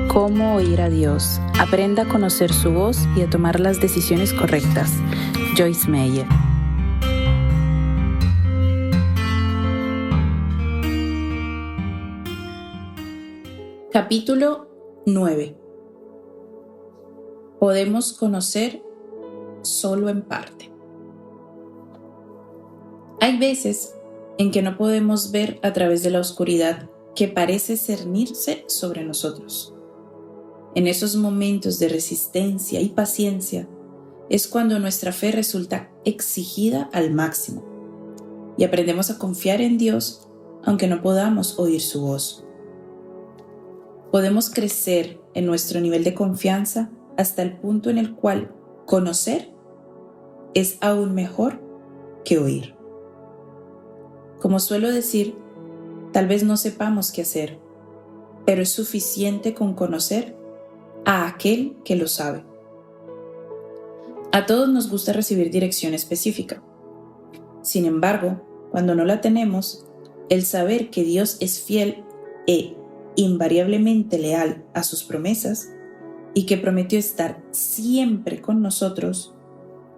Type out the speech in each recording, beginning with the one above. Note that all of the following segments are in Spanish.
Cómo oír a Dios. Aprenda a conocer su voz y a tomar las decisiones correctas. Joyce Meyer. Capítulo 9. Podemos conocer solo en parte. Hay veces en que no podemos ver a través de la oscuridad que parece cernirse sobre nosotros. En esos momentos de resistencia y paciencia es cuando nuestra fe resulta exigida al máximo y aprendemos a confiar en Dios aunque no podamos oír su voz. Podemos crecer en nuestro nivel de confianza hasta el punto en el cual conocer es aún mejor que oír. Como suelo decir, tal vez no sepamos qué hacer, pero es suficiente con conocer a aquel que lo sabe. A todos nos gusta recibir dirección específica. Sin embargo, cuando no la tenemos, el saber que Dios es fiel e invariablemente leal a sus promesas y que prometió estar siempre con nosotros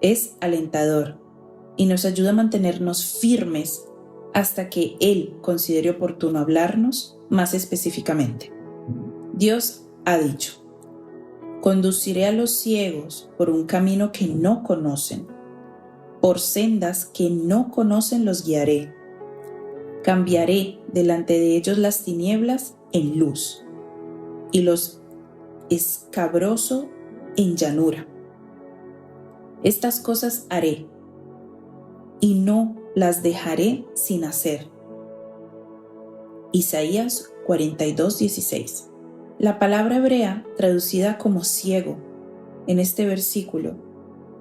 es alentador y nos ayuda a mantenernos firmes hasta que Él considere oportuno hablarnos más específicamente. Dios ha dicho: conduciré a los ciegos por un camino que no conocen, por sendas que no conocen los guiaré. Cambiaré delante de ellos las tinieblas en luz y los escabroso en llanura. Estas cosas haré y no las dejaré sin hacer. Isaías 42:16. La palabra hebrea traducida como ciego en este versículo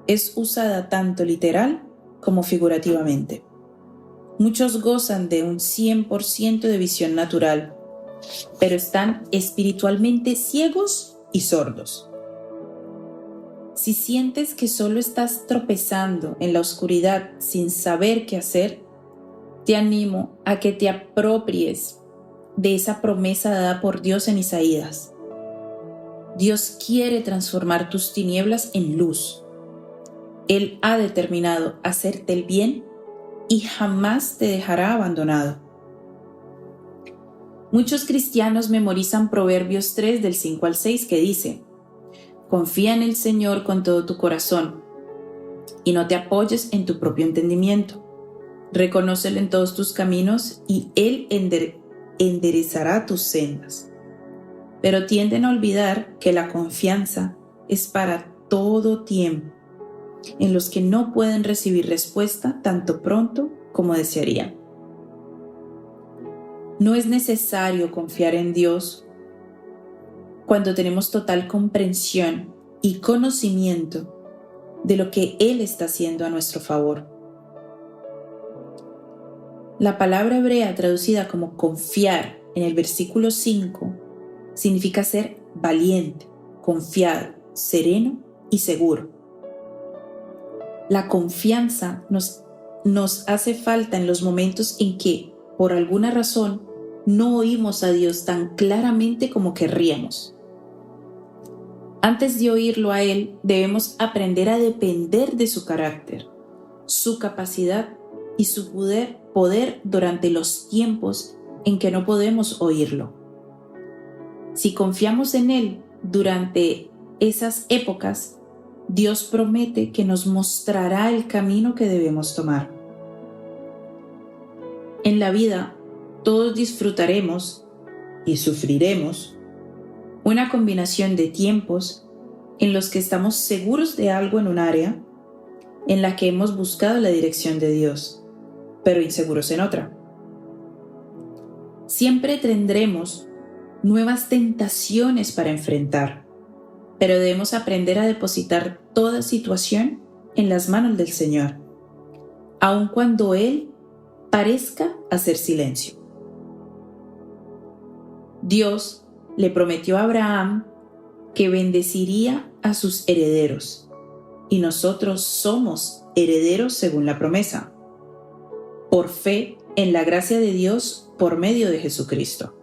es usada tanto literal como figurativamente. Muchos gozan de un 100% de visión natural, pero están espiritualmente ciegos y sordos. Si sientes que solo estás tropezando en la oscuridad sin saber qué hacer, te animo a que te apropries de esa promesa dada por Dios en Isaías. Dios quiere transformar tus tinieblas en luz. Él ha determinado hacerte el bien y jamás te dejará abandonado. Muchos cristianos memorizan Proverbios 3 del 5 al 6 que dice: confía en el Señor con todo tu corazón y no te apoyes en tu propio entendimiento. Reconócelo en todos tus caminos y Él enderezará tus sendas. Pero tienden a olvidar que la confianza es para todo tiempo, en los que no pueden recibir respuesta tanto pronto como desearían. No es necesario confiar en Dios cuando tenemos total comprensión y conocimiento de lo que Él está haciendo a nuestro favor. La palabra hebrea traducida como confiar en el versículo 5 significa ser valiente, confiado, sereno y seguro. La confianza nos hace falta en los momentos en que, por alguna razón, no oímos a Dios tan claramente como querríamos. Antes de oírlo a Él, debemos aprender a depender de su carácter, su capacidad y su poder durante los tiempos en que no podemos oírlo. Si confiamos en Él durante esas épocas, Dios promete que nos mostrará el camino que debemos tomar. En la vida, todos disfrutaremos y sufriremos una combinación de tiempos en los que estamos seguros de algo en un área en la que hemos buscado la dirección de Dios, pero inseguros en otra. Siempre tendremos nuevas tentaciones para enfrentar, pero debemos aprender a depositar toda situación en las manos del Señor, aun cuando Él parezca hacer silencio. Dios le prometió a Abraham que bendeciría a sus herederos, y nosotros somos herederos según la promesa, por fe en la gracia de Dios por medio de Jesucristo.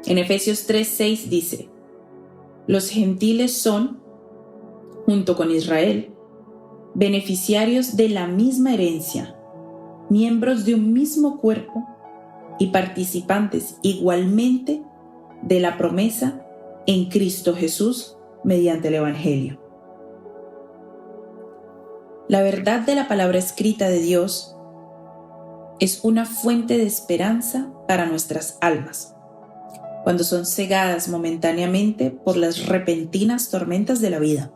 En Efesios 3:6 dice: los gentiles son, junto con Israel, beneficiarios de la misma herencia, miembros de un mismo cuerpo y participantes igualmente de la promesa en Cristo Jesús mediante el Evangelio. La verdad de la palabra escrita de Dios es una fuente de esperanza para nuestras almas, cuando son cegadas momentáneamente por las repentinas tormentas de la vida.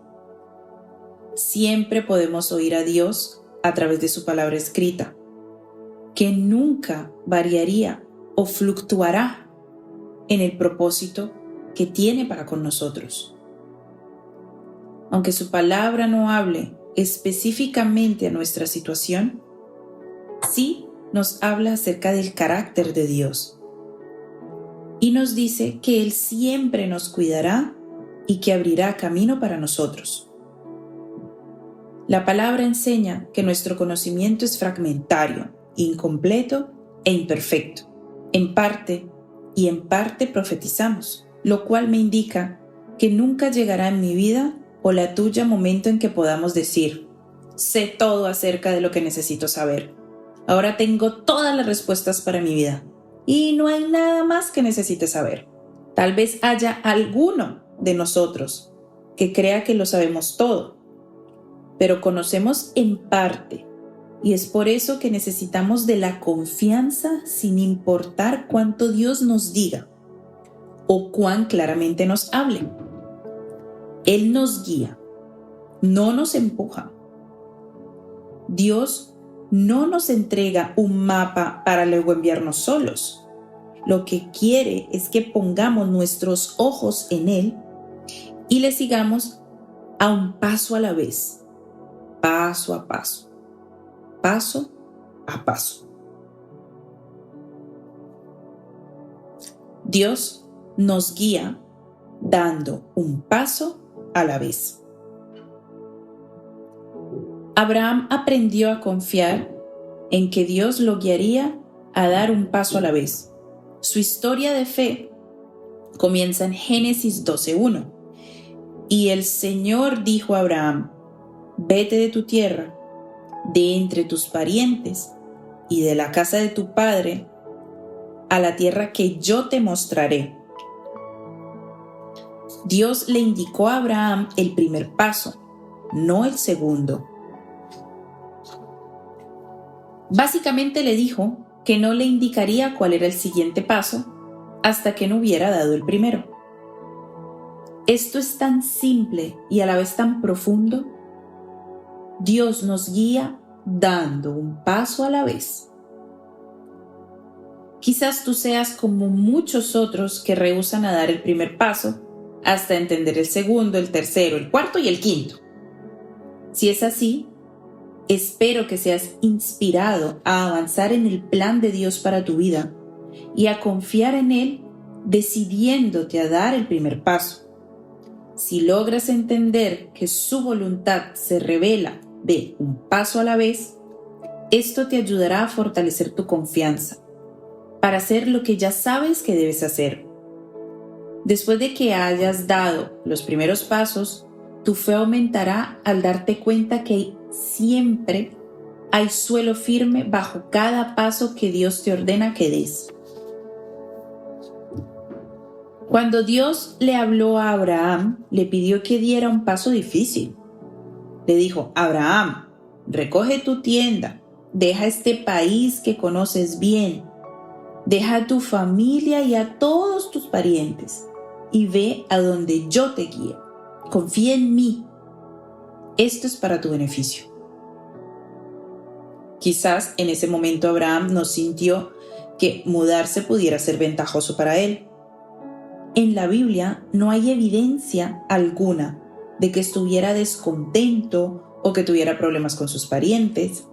Siempre podemos oír a Dios a través de su palabra escrita, que nunca variaría o fluctuará en el propósito que tiene para con nosotros. Aunque su palabra no hable específicamente a nuestra situación, sí nos habla acerca del carácter de Dios y nos dice que Él siempre nos cuidará y que abrirá camino para nosotros. La palabra enseña que nuestro conocimiento es fragmentario, incompleto e imperfecto. En parte profetizamos, lo cual me indica que nunca llegará en mi vida o la tuya momento en que podamos decir: sé todo acerca de lo que necesito saber. Ahora tengo todas las respuestas para mi vida y no hay nada más que necesite saber. Tal vez haya alguno de nosotros que crea que lo sabemos todo, pero conocemos en parte, y es por eso que necesitamos de la confianza sin importar cuánto Dios nos diga o cuán claramente nos hable. Él nos guía, no nos empuja. Dios no nos entrega un mapa para luego enviarnos solos. Lo que quiere es que pongamos nuestros ojos en Él y le sigamos a un paso a la vez, paso a paso, paso a paso. Dios nos guía dando un paso a la vez. Abraham aprendió a confiar en que Dios lo guiaría a dar un paso a la vez. Su historia de fe comienza en Génesis 12:1. Y el Señor dijo a Abraham: vete de tu tierra, de entre tus parientes y de la casa de tu padre, a la tierra que yo te mostraré. Dios le indicó a Abraham el primer paso, no el segundo. Básicamente le dijo que no le indicaría cuál era el siguiente paso hasta que no hubiera dado el primero. Esto es tan simple y a la vez tan profundo. Dios nos guía dando un paso a la vez. Quizás tú seas como muchos otros que rehúsan a dar el primer paso hasta entender el segundo, el tercero, el cuarto y el quinto. Si es así, espero que seas inspirado a avanzar en el plan de Dios para tu vida y a confiar en Él, decidiéndote a dar el primer paso. Si logras entender que su voluntad se revela de un paso a la vez, esto te ayudará a fortalecer tu confianza para hacer lo que ya sabes que debes hacer. Después de que hayas dado los primeros pasos, tu fe aumentará al darte cuenta que siempre hay suelo firme bajo cada paso que Dios te ordena que des. Cuando Dios le habló a Abraham, le pidió que diera un paso difícil. Le dijo: Abraham, recoge tu tienda, deja este país que conoces bien, deja a tu familia y a todos tus parientes y ve a donde yo te guíe. Confía en mí. Esto es para tu beneficio. Quizás en ese momento Abraham no sintió que mudarse pudiera ser ventajoso para él. En la Biblia no hay evidencia alguna de que estuviera descontento o que tuviera problemas con sus parientes.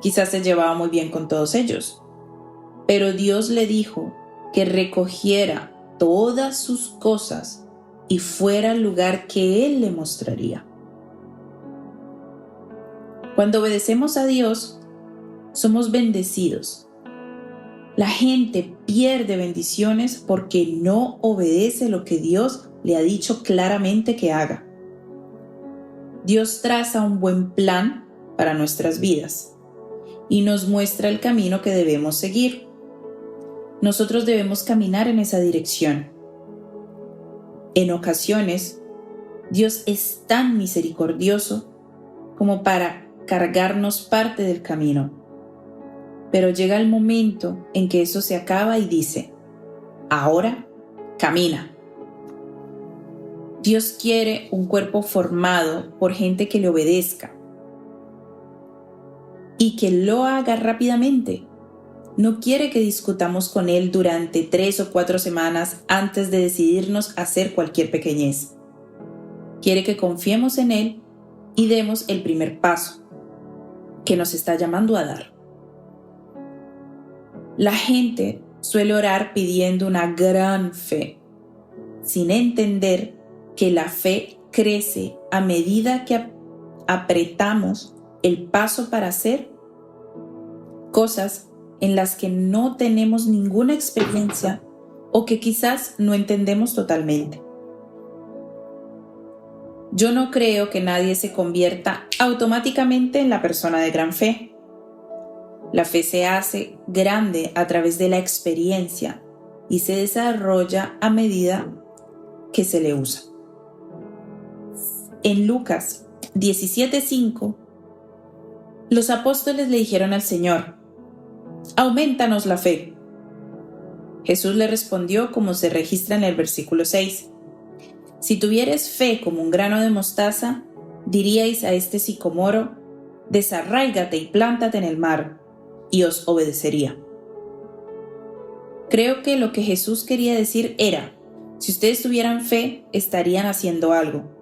Quizás se llevaba muy bien con todos ellos. Pero Dios le dijo que recogiera todas sus cosas y fuera al lugar que Él le mostraría. Cuando obedecemos a Dios, somos bendecidos. La gente pierde bendiciones porque no obedece lo que Dios le ha dicho claramente que haga. Dios traza un buen plan para nuestras vidas y nos muestra el camino que debemos seguir. Nosotros debemos caminar en esa dirección. En ocasiones, Dios es tan misericordioso como para cargarnos parte del camino. Pero llega el momento en que eso se acaba y dice: ahora camina. Dios quiere un cuerpo formado por gente que le obedezca y que lo haga rápidamente. No quiere que discutamos con Él durante 3 o 4 semanas antes de decidirnos a hacer cualquier pequeñez. Quiere que confiemos en Él y demos el primer paso que nos está llamando a dar. La gente suele orar pidiendo una gran fe, sin entender que la fe crece a medida que apretamos el paso para hacer cosas en las que no tenemos ninguna experiencia o que quizás no entendemos totalmente. Yo no creo que nadie se convierta automáticamente en la persona de gran fe. La fe se hace grande a través de la experiencia y se desarrolla a medida que se le usa. En Lucas 17:5, los apóstoles le dijeron al Señor: «Aumentanos la fe». Jesús le respondió como se registra en el versículo 6: «Si tuvieres fe como un grano de mostaza, diríais a este sicomoro: desarráigate y plántate en el mar, y os obedecería». Creo que lo que Jesús quería decir era: si ustedes tuvieran fe, estarían haciendo algo.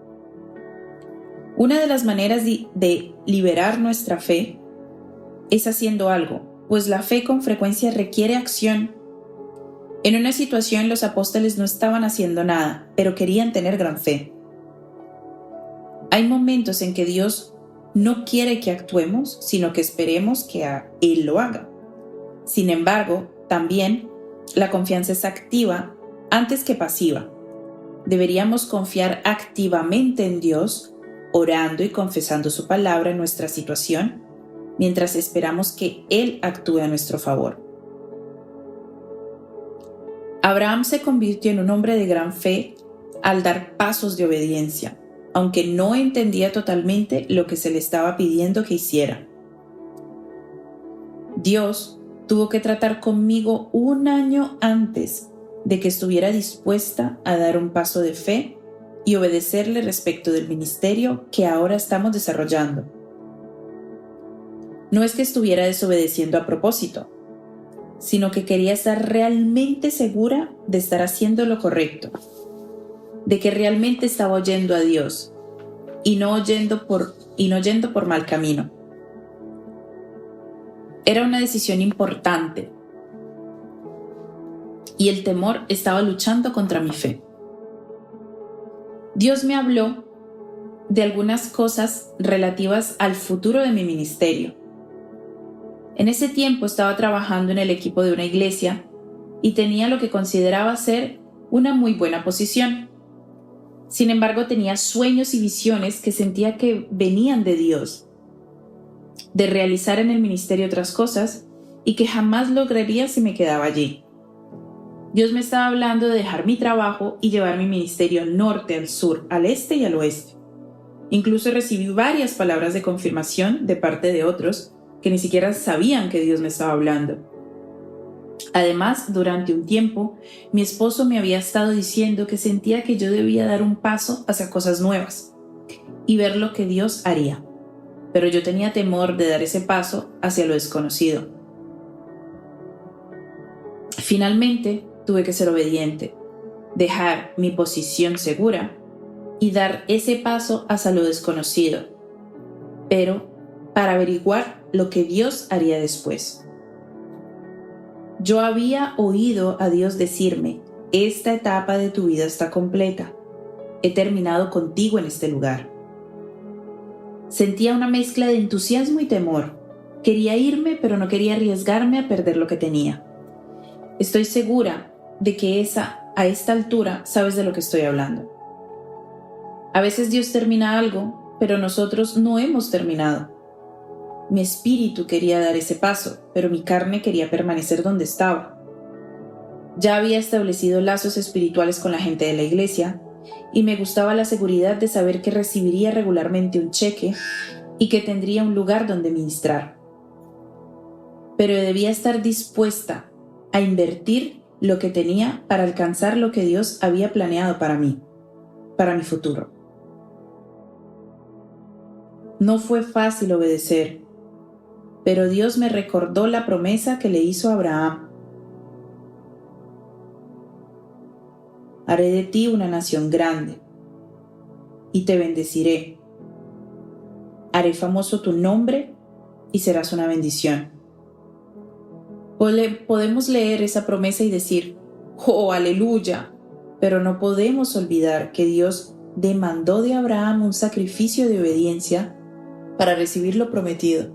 Una de las maneras de liberar nuestra fe es haciendo algo, pues la fe con frecuencia requiere acción. En una situación los apóstoles no estaban haciendo nada, pero querían tener gran fe. Hay momentos en que Dios no quiere que actuemos, sino que esperemos que Él lo haga. Sin embargo, también la confianza es activa antes que pasiva. Deberíamos confiar activamente en Dios, orando y confesando su palabra en nuestra situación, mientras esperamos que Él actúe a nuestro favor. Abraham se convirtió en un hombre de gran fe al dar pasos de obediencia, aunque no entendía totalmente lo que se le estaba pidiendo que hiciera. Dios tuvo que tratar conmigo 1 año antes de que estuviera dispuesta a dar un paso de fe y obedecerle respecto del ministerio que ahora estamos desarrollando. No es que estuviera desobedeciendo a propósito, sino que quería estar realmente segura de estar haciendo lo correcto, de que realmente estaba oyendo a Dios y no yendo por mal camino. Era una decisión importante y el temor estaba luchando contra mi fe. Dios me habló de algunas cosas relativas al futuro de mi ministerio. En ese tiempo estaba trabajando en el equipo de una iglesia y tenía lo que consideraba ser una muy buena posición. Sin embargo, tenía sueños y visiones que sentía que venían de Dios, de realizar en el ministerio otras cosas y que jamás lograría si me quedaba allí. Dios me estaba hablando de dejar mi trabajo y llevar mi ministerio al norte, al sur, al este y al oeste. Incluso recibí varias palabras de confirmación de parte de otros que ni siquiera sabían que Dios me estaba hablando. Además, durante un tiempo, mi esposo me había estado diciendo que sentía que yo debía dar un paso hacia cosas nuevas y ver lo que Dios haría. Pero yo tenía temor de dar ese paso hacia lo desconocido. Finalmente, tuve que ser obediente, dejar mi posición segura y dar ese paso hacia lo desconocido, pero para averiguar lo que Dios haría después. Yo había oído a Dios decirme: esta etapa de tu vida está completa. He terminado contigo en este lugar. Sentía una mezcla de entusiasmo y temor. Quería irme, pero no quería arriesgarme a perder lo que tenía. Estoy segura de que a esta altura sabes de lo que estoy hablando. A veces Dios termina algo, pero nosotros no hemos terminado. Mi espíritu quería dar ese paso, pero mi carne quería permanecer donde estaba. Ya había establecido lazos espirituales con la gente de la iglesia y me gustaba la seguridad de saber que recibiría regularmente un cheque y que tendría un lugar donde ministrar. Pero debía estar dispuesta a invertir lo que tenía para alcanzar lo que Dios había planeado para mí, para mi futuro. No fue fácil obedecer, pero Dios me recordó la promesa que le hizo a Abraham. Haré de ti una nación grande y te bendeciré. Haré famoso tu nombre y serás una bendición. Podemos leer esa promesa y decir, ¡oh, aleluya! Pero no podemos olvidar que Dios demandó de Abraham un sacrificio de obediencia para recibir lo prometido.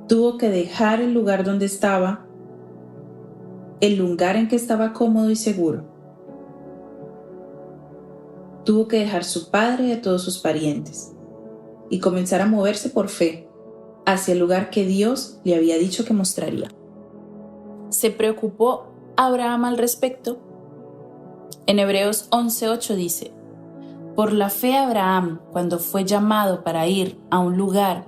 Tuvo que dejar el lugar donde estaba, el lugar en que estaba cómodo y seguro. Tuvo que dejar su padre y a todos sus parientes y comenzar a moverse por fe hacia el lugar que Dios le había dicho que mostraría. ¿Se preocupó Abraham al respecto? En Hebreos 11:8 dice: por la fe Abraham, cuando fue llamado para ir a un lugar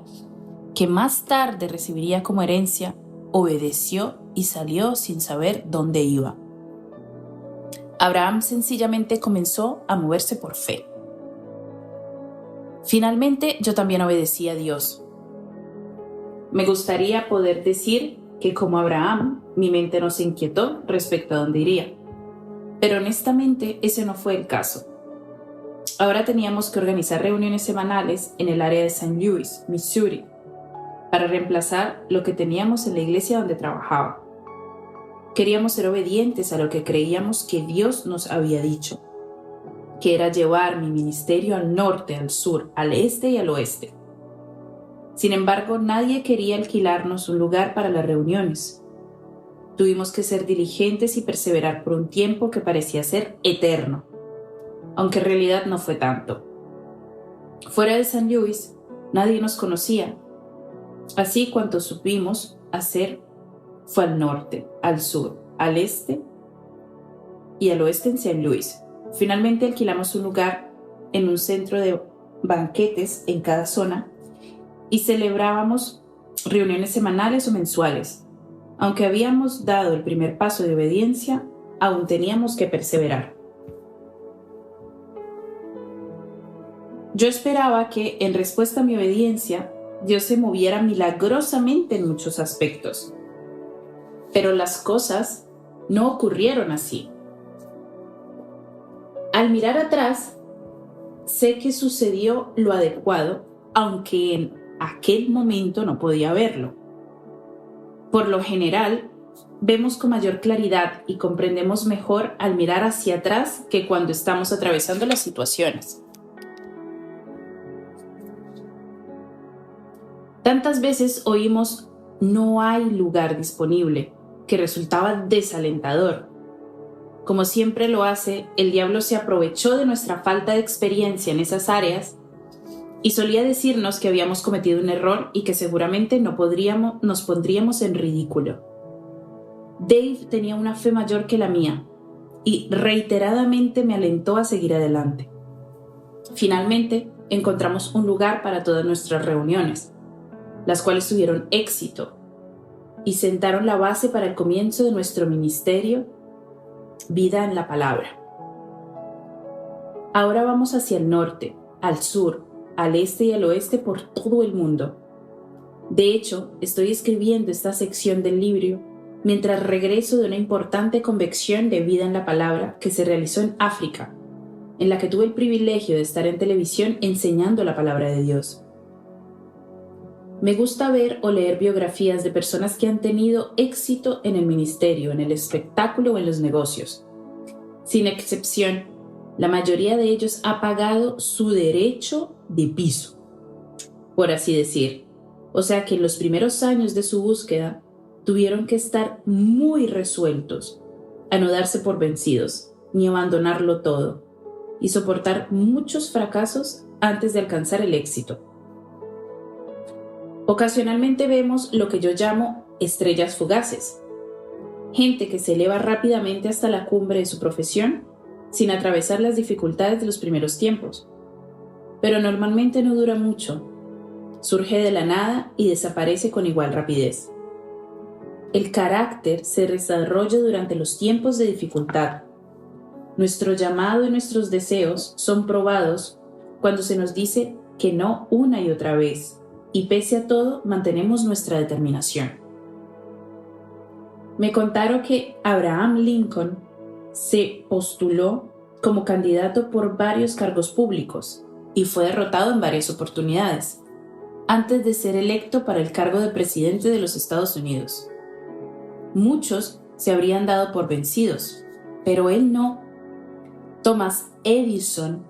que más tarde recibiría como herencia, obedeció y salió sin saber dónde iba. Abraham sencillamente comenzó a moverse por fe. Finalmente, yo también obedecí a Dios. Me gustaría poder decir que, como Abraham, mi mente no se inquietó respecto a dónde iría. Pero honestamente, ese no fue el caso. Ahora teníamos que organizar reuniones semanales en el área de St. Louis, Missouri, para reemplazar lo que teníamos en la iglesia donde trabajaba. Queríamos ser obedientes a lo que creíamos que Dios nos había dicho, que era llevar mi ministerio al norte, al sur, al este y al oeste. Sin embargo, nadie quería alquilarnos un lugar para las reuniones. Tuvimos que ser diligentes y perseverar por un tiempo que parecía ser eterno, aunque en realidad no fue tanto. Fuera de St. Louis, nadie nos conocía. Así, cuanto supimos hacer fue al norte, al sur, al este y al oeste en St. Louis. Finalmente alquilamos un lugar en un centro de banquetes en cada zona y celebrábamos reuniones semanales o mensuales. Aunque habíamos dado el primer paso de obediencia, aún teníamos que perseverar. Yo esperaba que, en respuesta a mi obediencia, Dios se moviera milagrosamente en muchos aspectos. Pero las cosas no ocurrieron así. Al mirar atrás, sé que sucedió lo adecuado, aunque en aquel momento no podía verlo. Por lo general, vemos con mayor claridad y comprendemos mejor al mirar hacia atrás que cuando estamos atravesando las situaciones. Tantas veces oímos "no hay lugar disponible", que resultaba desalentador. Como siempre lo hace, el diablo se aprovechó de nuestra falta de experiencia en esas áreas y solía decirnos que habíamos cometido un error y que seguramente nos pondríamos en ridículo. Dave tenía una fe mayor que la mía y reiteradamente me alentó a seguir adelante. Finalmente, encontramos un lugar para todas nuestras reuniones, las cuales tuvieron éxito y sentaron la base para el comienzo de nuestro ministerio, Vida en la Palabra. Ahora vamos hacia el norte, al sur, al este y al oeste por todo el mundo. De hecho, estoy escribiendo esta sección del libro mientras regreso de una importante convención de Vida en la Palabra que se realizó en África, en la que tuve el privilegio de estar en televisión enseñando la palabra de Dios. Me gusta ver o leer biografías de personas que han tenido éxito en el ministerio, en el espectáculo o en los negocios. Sin excepción, la mayoría de ellos ha pagado su derecho de piso, por así decir. O sea que en los primeros años de su búsqueda tuvieron que estar muy resueltos a no darse por vencidos ni abandonarlo todo y soportar muchos fracasos antes de alcanzar el éxito. Ocasionalmente vemos lo que yo llamo estrellas fugaces, gente que se eleva rápidamente hasta la cumbre de su profesión sin atravesar las dificultades de los primeros tiempos. Pero normalmente no dura mucho, surge de la nada y desaparece con igual rapidez. El carácter se desarrolla durante los tiempos de dificultad. Nuestro llamado y nuestros deseos son probados cuando se nos dice que no una y otra vez, y pese a todo mantenemos nuestra determinación. Me contaron que Abraham Lincoln se postuló como candidato por varios cargos públicos y fue derrotado en varias oportunidades, antes de ser electo para el cargo de presidente de los Estados Unidos. Muchos se habrían dado por vencidos, pero él no. Thomas Edison,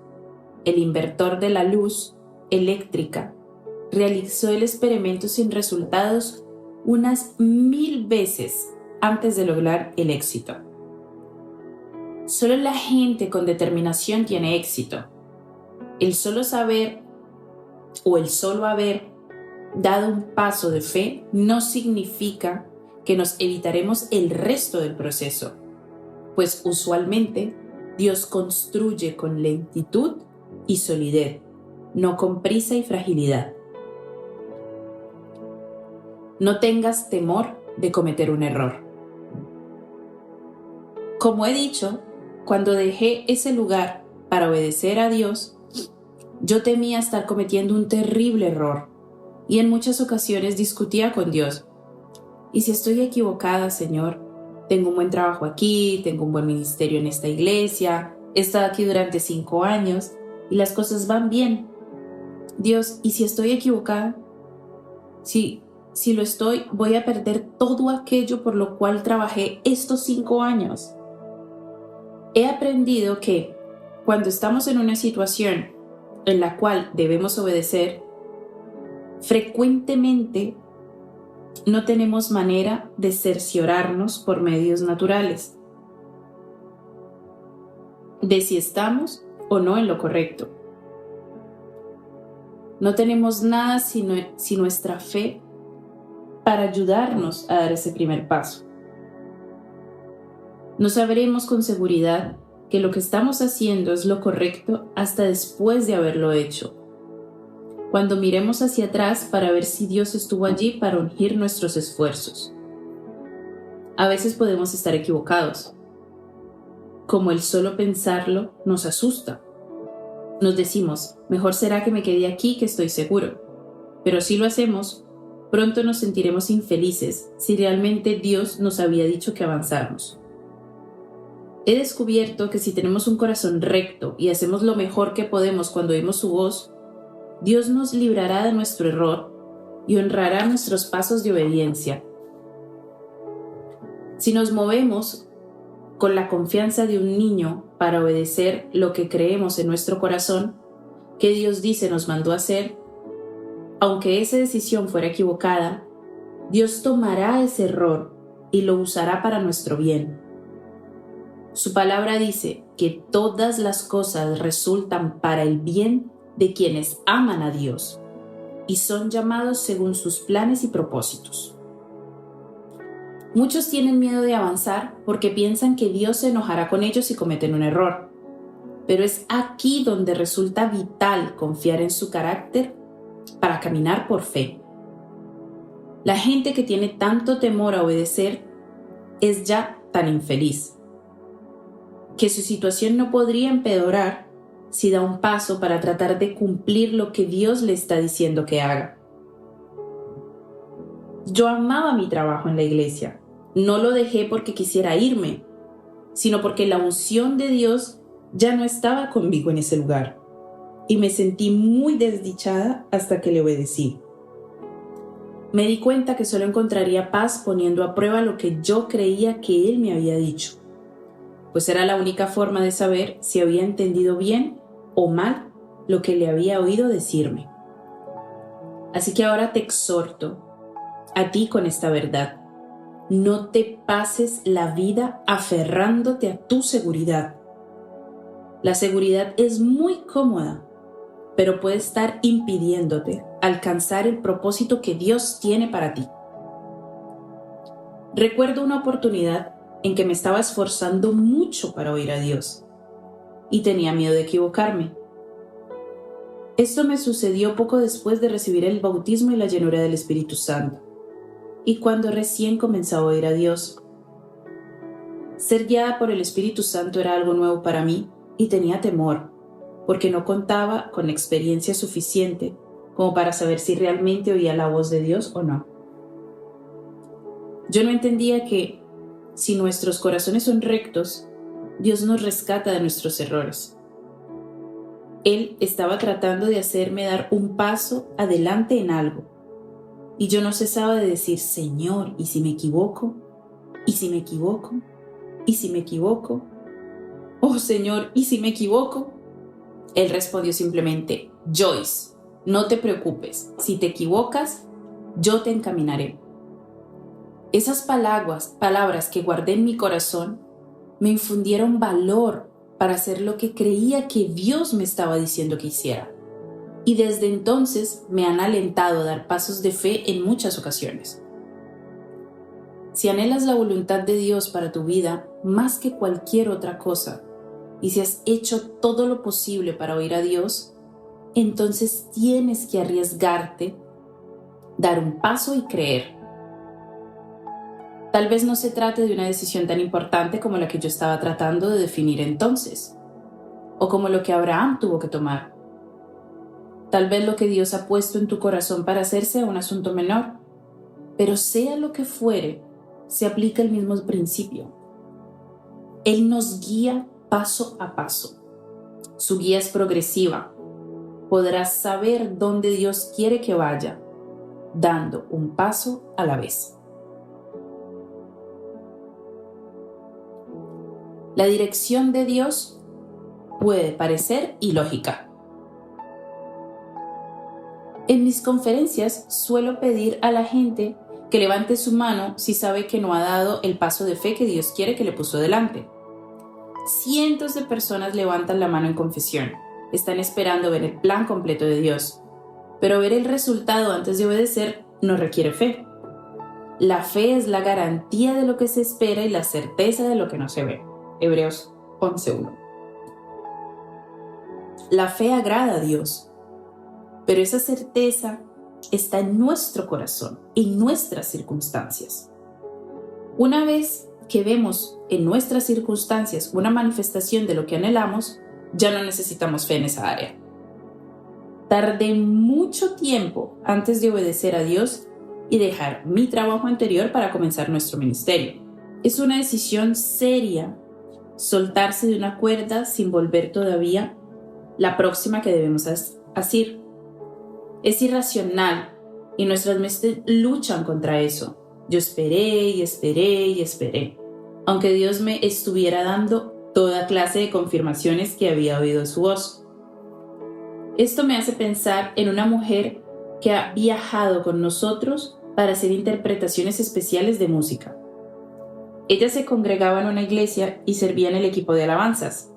el inventor de la luz eléctrica, realizó el experimento sin resultados unas 1000 veces antes de lograr el éxito. Solo la gente con determinación tiene éxito. El solo saber o el solo haber dado un paso de fe no significa que nos evitaremos el resto del proceso, pues usualmente Dios construye con lentitud y solidez, no con prisa y fragilidad. No tengas temor de cometer un error. Como he dicho, cuando dejé ese lugar para obedecer a Dios, yo temía estar cometiendo un terrible error y en muchas ocasiones discutía con Dios. ¿Y si estoy equivocada, Señor? Tengo un buen trabajo aquí, tengo un buen ministerio en esta iglesia, he estado aquí durante 5 años y las cosas van bien. Dios, ¿y si estoy equivocada? Si lo estoy, voy a perder todo aquello por lo cual trabajé estos 5 años. He aprendido que cuando estamos en una situación en la cual debemos obedecer, frecuentemente no tenemos manera de cerciorarnos por medios naturales de si estamos o no en lo correcto. No tenemos nada sino nuestra fe para ayudarnos a dar ese primer paso. No sabremos con seguridad que lo que estamos haciendo es lo correcto hasta después de haberlo hecho, cuando miremos hacia atrás para ver si Dios estuvo allí para ungir nuestros esfuerzos. A veces podemos estar equivocados. Como el solo pensarlo nos asusta. Nos decimos, mejor será que me quede aquí que estoy seguro. Pero si lo hacemos, pronto nos sentiremos infelices si realmente Dios nos había dicho que avanzáramos. He descubierto que si tenemos un corazón recto y hacemos lo mejor que podemos cuando oímos su voz, Dios nos librará de nuestro error y honrará nuestros pasos de obediencia. Si nos movemos con la confianza de un niño para obedecer lo que creemos en nuestro corazón, que Dios dice nos mandó a hacer, aunque esa decisión fuera equivocada, Dios tomará ese error y lo usará para nuestro bien. Su palabra dice que todas las cosas resultan para el bien de quienes aman a Dios y son llamados según sus planes y propósitos. Muchos tienen miedo de avanzar porque piensan que Dios se enojará con ellos si cometen un error, pero es aquí donde resulta vital confiar en su carácter para caminar por fe. La gente que tiene tanto temor a obedecer es ya tan infeliz que su situación no podría empeorar si da un paso para tratar de cumplir lo que Dios le está diciendo que haga. Yo amaba mi trabajo en la iglesia. No lo dejé porque quisiera irme, sino porque la unción de Dios ya no estaba conmigo en ese lugar. Y me sentí muy desdichada hasta que le obedecí. Me di cuenta que solo encontraría paz poniendo a prueba lo que yo creía que Él me había dicho, pues era la única forma de saber si había entendido bien o mal lo que le había oído decirme. Así que ahora te exhorto a ti con esta verdad. No te pases la vida aferrándote a tu seguridad. La seguridad es muy cómoda, pero puede estar impidiéndote alcanzar el propósito que Dios tiene para ti. Recuerdo una oportunidad en que me estaba esforzando mucho para oír a Dios y tenía miedo de equivocarme. Esto me sucedió poco después de recibir el bautismo y la llenura del Espíritu Santo, y cuando recién comenzaba a oír a Dios. Ser guiada por el Espíritu Santo era algo nuevo para mí y tenía temor, porque no contaba con experiencia suficiente como para saber si realmente oía la voz de Dios o no. Yo no entendía que, si nuestros corazones son rectos, Dios nos rescata de nuestros errores. Él estaba tratando de hacerme dar un paso adelante en algo, y yo no cesaba de decir: Señor, ¿y si me equivoco? ¿Y si me equivoco? ¿Y si me equivoco? Oh Señor, ¿y si me equivoco? Él respondió simplemente: Joyce, no te preocupes, si te equivocas, yo te encaminaré. Esas palabras que guardé en mi corazón me infundieron valor para hacer lo que creía que Dios me estaba diciendo que hiciera. Y desde entonces me han alentado a dar pasos de fe en muchas ocasiones. Si anhelas la voluntad de Dios para tu vida más que cualquier otra cosa, y si has hecho todo lo posible para oír a Dios, entonces tienes que arriesgarte, dar un paso y creer. Tal vez no se trate de una decisión tan importante como la que yo estaba tratando de definir entonces, o como lo que Abraham tuvo que tomar. Tal vez lo que Dios ha puesto en tu corazón para hacer sea un asunto menor, pero sea lo que fuere, se aplica el mismo principio. Él nos guía paso a paso. Su guía es progresiva. Podrás saber dónde Dios quiere que vaya, dando un paso a la vez. La dirección de Dios puede parecer ilógica. En mis conferencias suelo pedir a la gente que levante su mano si sabe que no ha dado el paso de fe que Dios quiere que le puso delante. Cientos de personas levantan la mano en confesión. Están esperando ver el plan completo de Dios. Pero ver el resultado antes de obedecer no requiere fe. La fe es la garantía de lo que se espera y la certeza de lo que no se ve. Hebreos 11:1. La fe agrada a Dios, pero esa certeza está en nuestro corazón, en nuestras circunstancias. Una vez que vemos en nuestras circunstancias una manifestación de lo que anhelamos, ya no necesitamos fe en esa área. Tardé mucho tiempo antes de obedecer a Dios y dejar mi trabajo anterior para comenzar nuestro ministerio. Es una decisión seria soltarse de una cuerda sin volver todavía la próxima que debemos asir. Es irracional y nuestras mentes luchan contra eso. Yo esperé y esperé y esperé, aunque Dios me estuviera dando toda clase de confirmaciones que había oído su voz. Esto me hace pensar en una mujer que ha viajado con nosotros para hacer interpretaciones especiales de música. Ella se congregaba en una iglesia y servía en el equipo de alabanzas,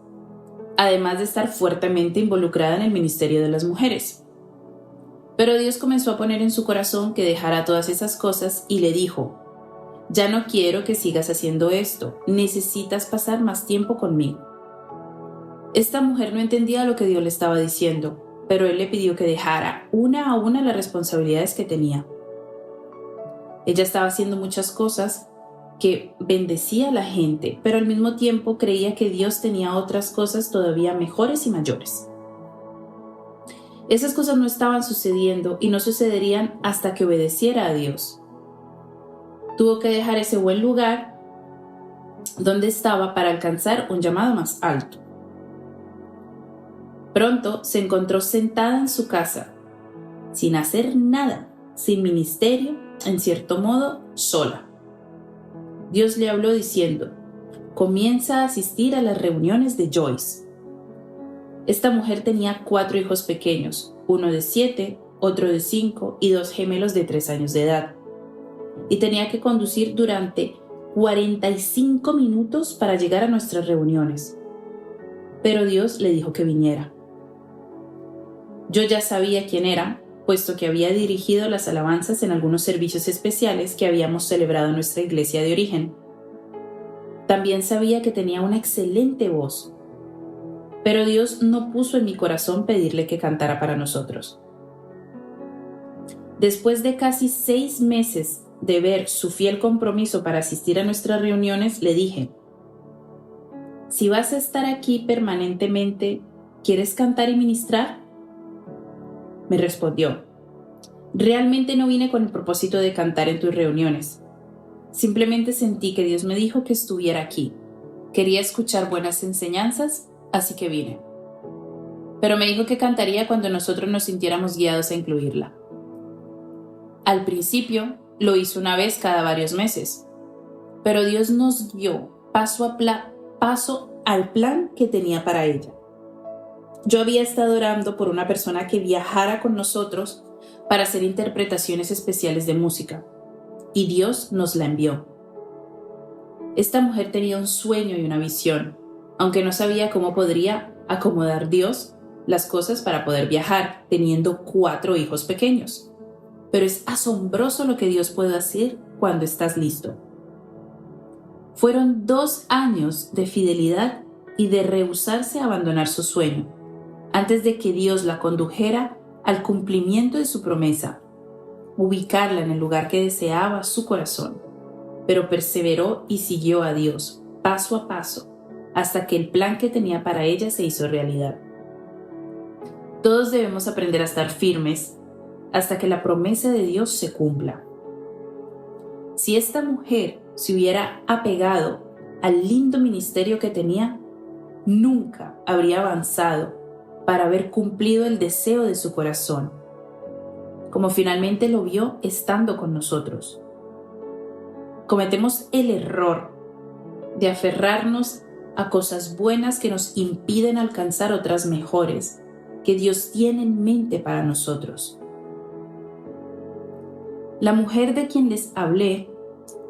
además de estar fuertemente involucrada en el ministerio de las mujeres. Pero Dios comenzó a poner en su corazón que dejara todas esas cosas y le dijo: ya no quiero que sigas haciendo esto, necesitas pasar más tiempo conmigo. Esta mujer no entendía lo que Dios le estaba diciendo, pero Él le pidió que dejara una a una las responsabilidades que tenía. Ella estaba haciendo muchas cosas que bendecía a la gente, pero al mismo tiempo creía que Dios tenía otras cosas todavía mejores y mayores. Esas cosas no estaban sucediendo y no sucederían hasta que obedeciera a Dios. Tuvo que dejar ese buen lugar donde estaba para alcanzar un llamado más alto. Pronto se encontró sentada en su casa, sin hacer nada, sin ministerio, en cierto modo, sola. Dios le habló diciendo: comienza a asistir a las reuniones de Joyce. Esta mujer tenía 4 hijos pequeños, uno de 7, otro de 5 y 2 gemelos de 3 años de edad. Y tenía que conducir durante 45 minutos para llegar a nuestras reuniones. Pero Dios le dijo que viniera. Yo ya sabía quién era, puesto que había dirigido las alabanzas en algunos servicios especiales que habíamos celebrado en nuestra iglesia de origen. También sabía que tenía una excelente voz, pero Dios no puso en mi corazón pedirle que cantara para nosotros. Después de casi 6 meses de ver su fiel compromiso para asistir a nuestras reuniones, le dije: si vas a estar aquí permanentemente, ¿quieres cantar y ministrar? Me respondió: realmente no vine con el propósito de cantar en tus reuniones. Simplemente sentí que Dios me dijo que estuviera aquí. Quería escuchar buenas enseñanzas, así que vine. Pero me dijo que cantaría cuando nosotros nos sintiéramos guiados a incluirla. Al principio, lo hizo una vez cada varios meses, pero Dios nos guió paso al plan que tenía para ella. Yo había estado orando por una persona que viajara con nosotros para hacer interpretaciones especiales de música, y Dios nos la envió. Esta mujer tenía un sueño y una visión, aunque no sabía cómo podría acomodar Dios las cosas para poder viajar, teniendo 4 hijos pequeños. Pero es asombroso lo que Dios puede hacer cuando estás listo. Fueron 2 años de fidelidad y de rehusarse a abandonar su sueño, antes de que Dios la condujera al cumplimiento de su promesa, ubicarla en el lugar que deseaba su corazón. Pero perseveró y siguió a Dios, paso a paso, hasta que el plan que tenía para ella se hizo realidad. Todos debemos aprender a estar firmes hasta que la promesa de Dios se cumpla. Si esta mujer se hubiera apegado al lindo ministerio que tenía, nunca habría avanzado para haber cumplido el deseo de su corazón, como finalmente lo vio estando con nosotros. Cometemos el error de aferrarnos a cosas buenas que nos impiden alcanzar otras mejores que Dios tiene en mente para nosotros. La mujer de quien les hablé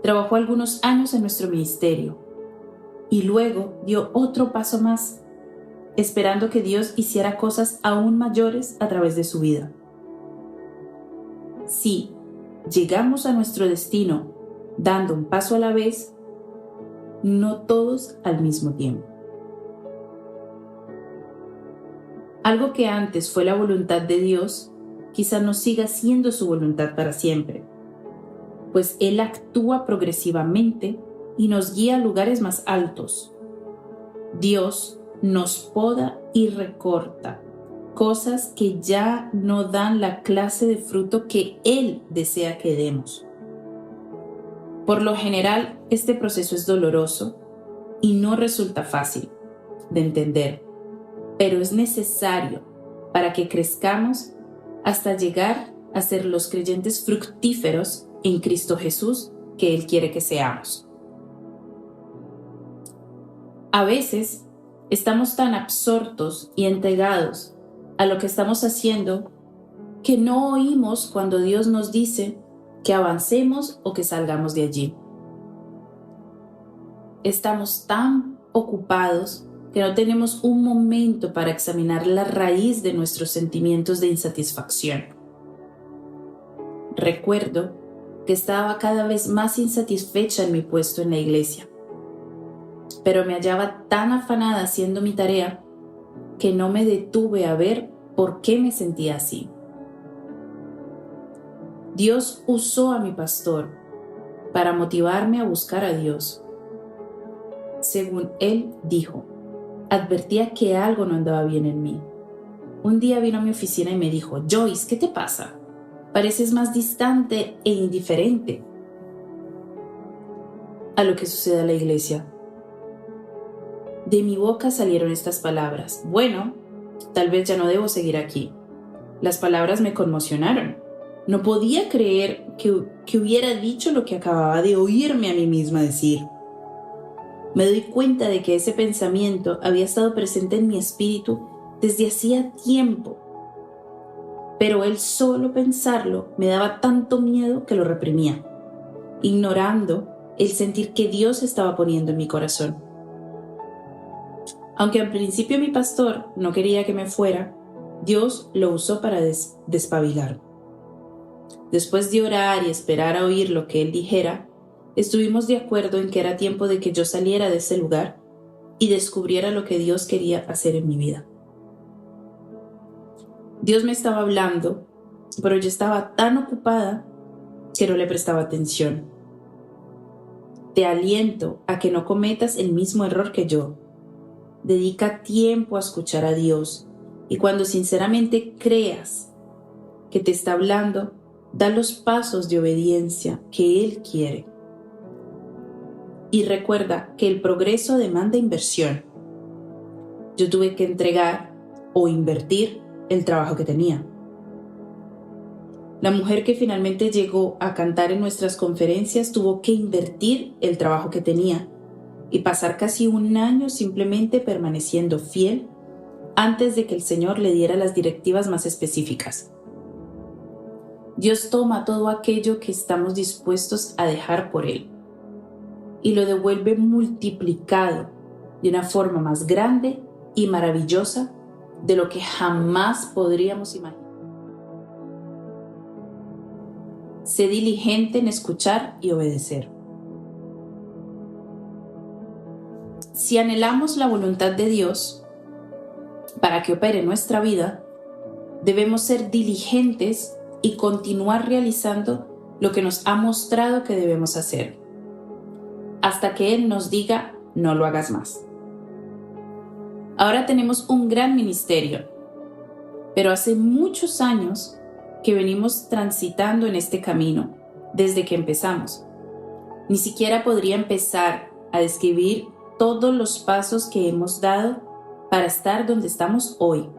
trabajó algunos años en nuestro ministerio y luego dio otro paso más, esperando que Dios hiciera cosas aún mayores a través de su vida. Si llegamos a nuestro destino dando un paso a la vez, no todos al mismo tiempo. Algo que antes fue la voluntad de Dios, quizá no siga siendo su voluntad para siempre, pues Él actúa progresivamente y nos guía a lugares más altos. Dios nos poda y recorta cosas que ya no dan la clase de fruto que Él desea que demos. Por lo general, este proceso es doloroso y no resulta fácil de entender, pero es necesario para que crezcamos hasta llegar a ser los creyentes fructíferos en Cristo Jesús que Él quiere que seamos. A veces estamos tan absortos y entregados a lo que estamos haciendo que no oímos cuando Dios nos dice que avancemos o que salgamos de allí. Estamos tan ocupados que no tenemos un momento para examinar la raíz de nuestros sentimientos de insatisfacción. Recuerdo que estaba cada vez más insatisfecha en mi puesto en la iglesia, pero me hallaba tan afanada haciendo mi tarea que no me detuve a ver por qué me sentía así. Dios usó a mi pastor para motivarme a buscar a Dios. Según él dijo, advertía que algo no andaba bien en mí. Un día vino a mi oficina y me dijo: Joyce, ¿qué te pasa? Pareces más distante e indiferente a lo que sucede a la iglesia. De mi boca salieron estas palabras: bueno, tal vez ya no debo seguir aquí. Las palabras me conmocionaron. No podía creer que hubiera dicho lo que acababa de oírme a mí misma decir. Me doy cuenta de que ese pensamiento había estado presente en mi espíritu desde hacía tiempo. pero el solo pensarlo me daba tanto miedo que lo reprimía, ignorando el sentir que Dios estaba poniendo en mi corazón. Aunque al principio mi pastor no quería que me fuera, Dios lo usó para despabilar. Después de orar y esperar a oír lo que él dijera, estuvimos de acuerdo en que era tiempo de que yo saliera de ese lugar y descubriera lo que Dios quería hacer en mi vida. Dios me estaba hablando, pero yo estaba tan ocupada que no le prestaba atención. Te aliento a que no cometas el mismo error que yo. Dedica tiempo a escuchar a Dios y cuando sinceramente creas que te está hablando, da los pasos de obediencia que Él quiere. Y recuerda que el progreso demanda inversión. Yo tuve que entregar o invertir el trabajo que tenía. La mujer que finalmente llegó a cantar en nuestras conferencias tuvo que invertir el trabajo que tenía y pasar casi un año simplemente permaneciendo fiel antes de que el Señor le diera las directivas más específicas. Dios toma todo aquello que estamos dispuestos a dejar por Él y lo devuelve multiplicado de una forma más grande y maravillosa de lo que jamás podríamos imaginar. Sé diligente en escuchar y obedecer. Si anhelamos la voluntad de Dios para que opere en nuestra vida, debemos ser diligentes y continuar realizando lo que nos ha mostrado que debemos hacer, hasta que Él nos diga, no lo hagas más. Ahora tenemos un gran ministerio, pero hace muchos años que venimos transitando en este camino, desde que empezamos. Ni siquiera podría empezar a describir todos los pasos que hemos dado para estar donde estamos hoy.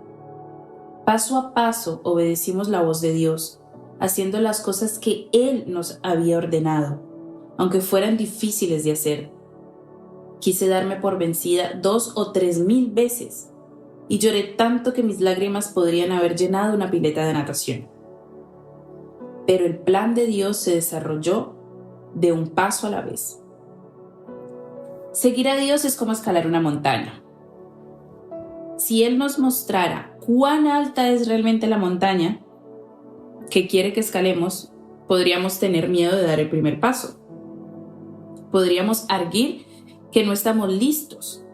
Paso a paso obedecimos la voz de Dios, haciendo las cosas que Él nos había ordenado, aunque fueran difíciles de hacer. Quise darme por vencida 2,000 o 3,000 veces y lloré tanto que mis lágrimas podrían haber llenado una pileta de natación. Pero el plan de Dios se desarrolló de un paso a la vez. Seguir a Dios es como escalar una montaña. Si Él nos mostrara cuán alta es realmente la montaña que quiere que escalemos, podríamos tener miedo de dar el primer paso. Podríamos arguir que no estamos listos,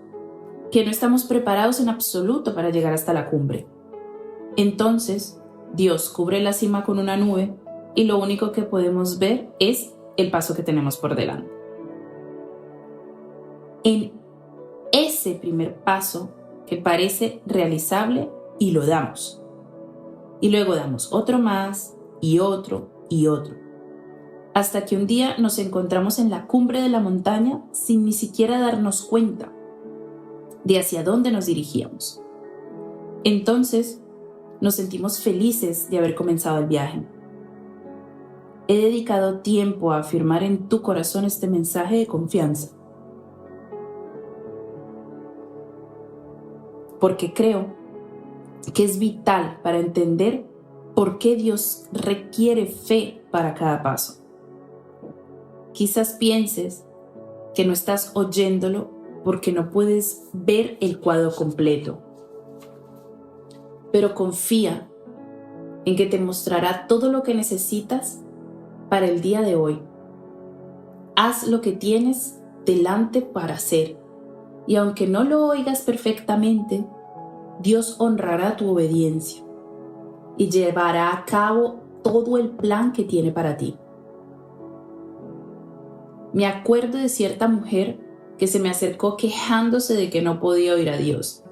que no estamos preparados en absoluto para llegar hasta la cumbre. Entonces, Dios cubre la cima con una nube y lo único que podemos ver es el paso que tenemos por delante. En ese primer paso que parece realizable y lo damos. Y luego damos otro más y otro y otro. Hasta que un día nos encontramos en la cumbre de la montaña sin ni siquiera darnos cuenta de hacia dónde nos dirigíamos. Entonces nos sentimos felices de haber comenzado el viaje. He dedicado tiempo a afirmar en tu corazón este mensaje de confianza, porque creo que es vital para entender por qué Dios requiere fe para cada paso. Quizás pienses que no estás oyéndolo porque no puedes ver el cuadro completo, pero confía en que te mostrará todo lo que necesitas para el día de hoy. Haz lo que tienes delante para hacer, y aunque no lo oigas perfectamente, Dios honrará tu obediencia y llevará a cabo todo el plan que tiene para ti. Me acuerdo de cierta mujer que se me acercó quejándose de que no podía oír a Dios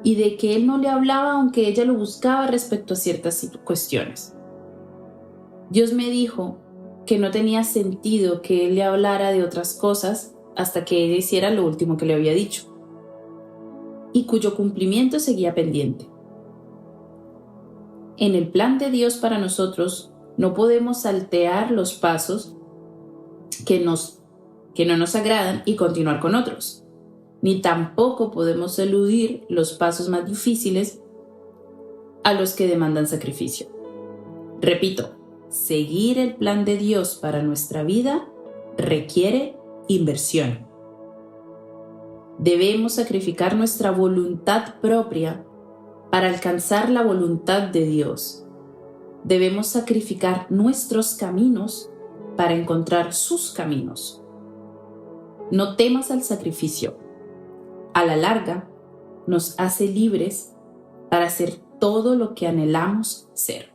y de que Él no le hablaba aunque ella lo buscaba respecto a ciertas cuestiones. Dios me dijo que no tenía sentido que Él le hablara de otras cosas hasta que ella hiciera lo último que le había dicho, y cuyo cumplimiento seguía pendiente. En el plan de Dios para nosotros no podemos saltear los pasos que no nos agradan y continuar con otros, ni tampoco podemos eludir los pasos más difíciles a los que demandan sacrificio. Repito, seguir el plan de Dios para nuestra vida requiere inversión. Debemos sacrificar nuestra voluntad propia para alcanzar la voluntad de Dios. Debemos sacrificar nuestros caminos para encontrar sus caminos. No temas al sacrificio. A la larga, nos hace libres para ser todo lo que anhelamos ser.